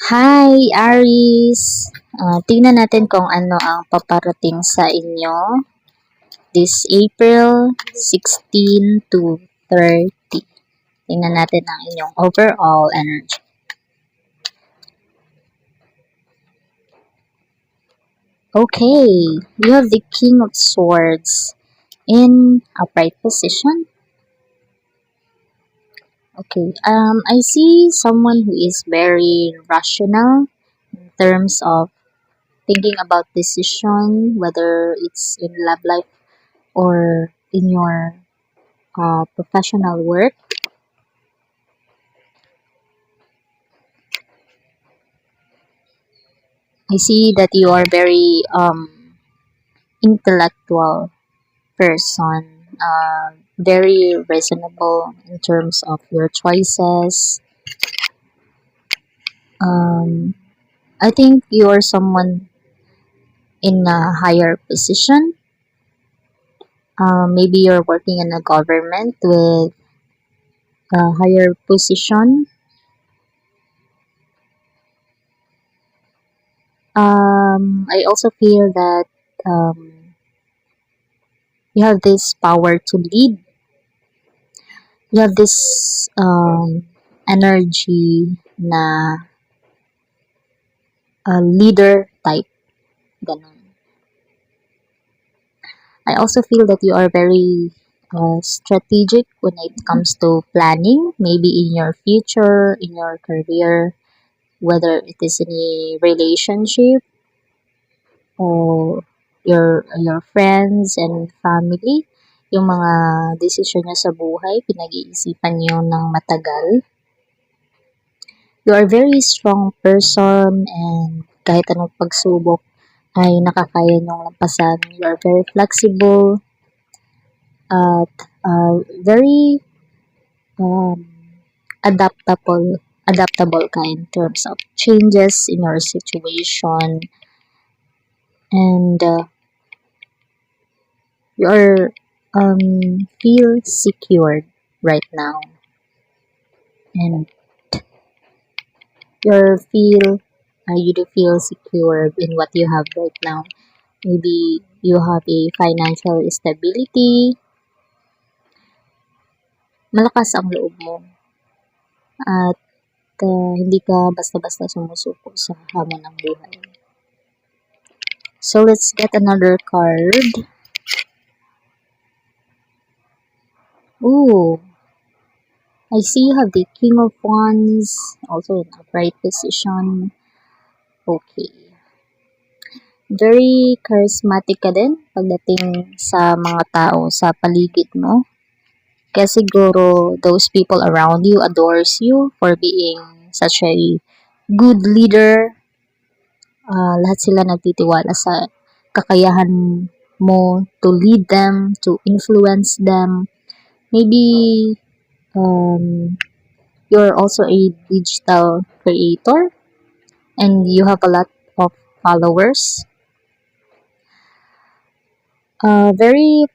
Hi, Aris! Tingnan natin kung ano ang paparating sa inyo this April 16 to 30. Tingnan natin ang inyong overall energy. Okay, you have the King of Swords in upright position. Okay, I see someone who is very rational in terms of thinking about decision, whether it's in love life or in your professional work. I see that you are very intellectual person, very reasonable in terms of your choices. Um, I think you are someone in a higher position. Maybe you're working in a government with a higher position. I also feel that you have this power to lead. You have this energy na leader type. Ganun. I also feel that you are very strategic when it comes to planning, maybe in your future, in your career, whether it is in a relationship o your friends and family, yung mga desisyon nyo sa buhay, pinag-iisipan nyo ng matagal. You are a very strong person and kahit anong pagsubok ay nakakaya nyong lampasan. You are very flexible at very um, adaptable ka in terms of changes in your situation, and you are feel secured right now, and you do feel secured in what you have right now. Maybe you have a financial stability, malakas ang loob mo, at hindi ka basta-basta sumusuko sa hamon ng buhay. So let's get another card. Ooh, I see you have the King of Wands, also in upright position. Okay. Very charismatic ka din pagdating sa mga tao sa paligid mo. Kaya siguro those people around you adores you for being such a good leader. Lahat sila nagtitiwala sa kakayahan mo to lead them, to influence them. Maybe you're also a digital creator and you have a lot of followers. Very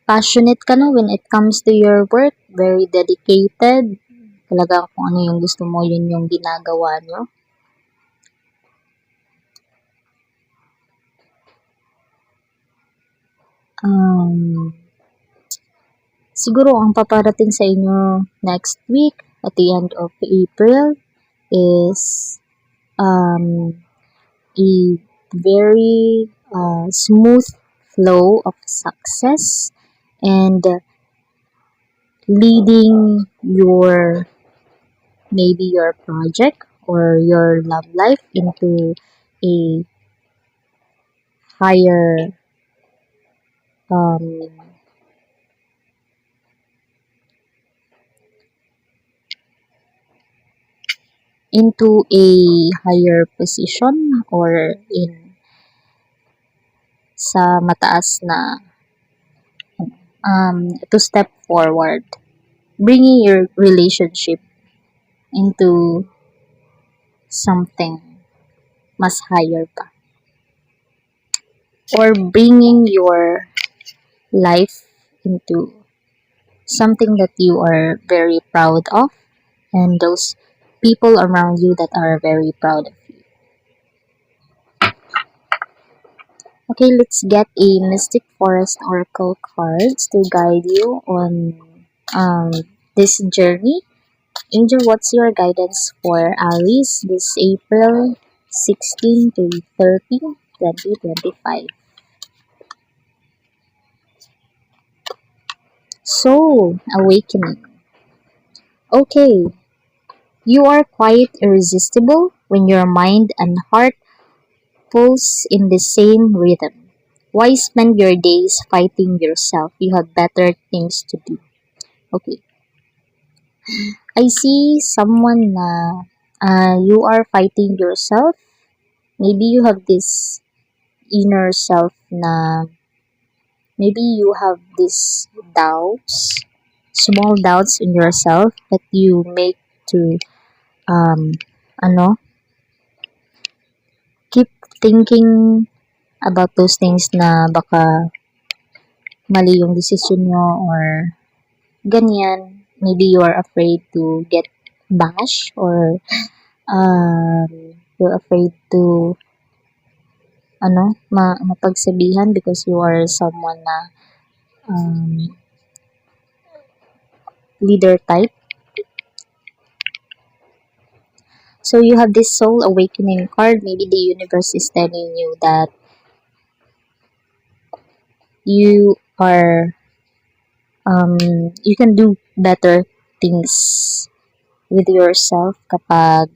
passionate ka na when it comes to your work. Very dedicated. Talaga kung ano yung gusto mo, yun yung ginagawa nyo. Siguro ang paparating sa inyo next week at the end of April is a very smooth flow of success and leading maybe your project or your love life into a higher position or sa mataas na to step forward, bringing your relationship into something mas higher pa, or bringing your life into something that you are very proud of, and those people around you that are very proud of you. Okay, let's get a Mystic Forest Oracle cards to guide you on um, this journey. Angel, what's your guidance for Aries this April 16 to 30, 2025? Soul Awakening. Okay, you are quite irresistible when your mind and heart pulse in the same rhythm. Why spend your days fighting yourself? You have better things to do. Okay, I see someone na you are fighting yourself. Maybe you have this inner self na maybe you have these doubts, small doubts in yourself that you make to um ano, keep thinking about those things na baka mali yung decision nyo or ganyan. Maybe you are afraid to get bashed or um, you're afraid to mapagsabihan because you are someone na um, leader type. So you have this soul awakening card. Maybe the universe is telling you that you are you can do better things with yourself kapag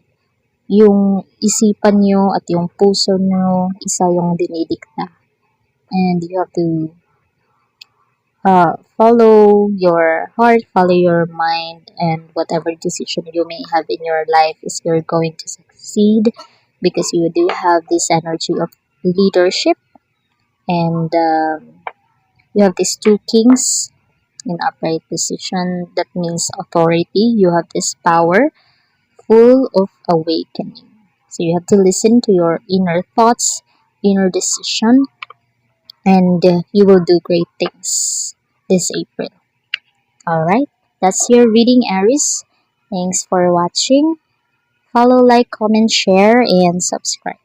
yung isipan nyo at yung puso nyo isa yung dinidikta. And you have to follow your heart, follow your mind, and whatever decision you may have in your life is you're going to succeed because you do have this energy of leadership and you have these two kings in upright position. That means authority. You have this power full of awakening. So you have to listen to your inner thoughts, inner decision, and you will do great things this April. Alright, that's your reading, Aries. Thanks for watching. Follow, like, comment, share, and subscribe.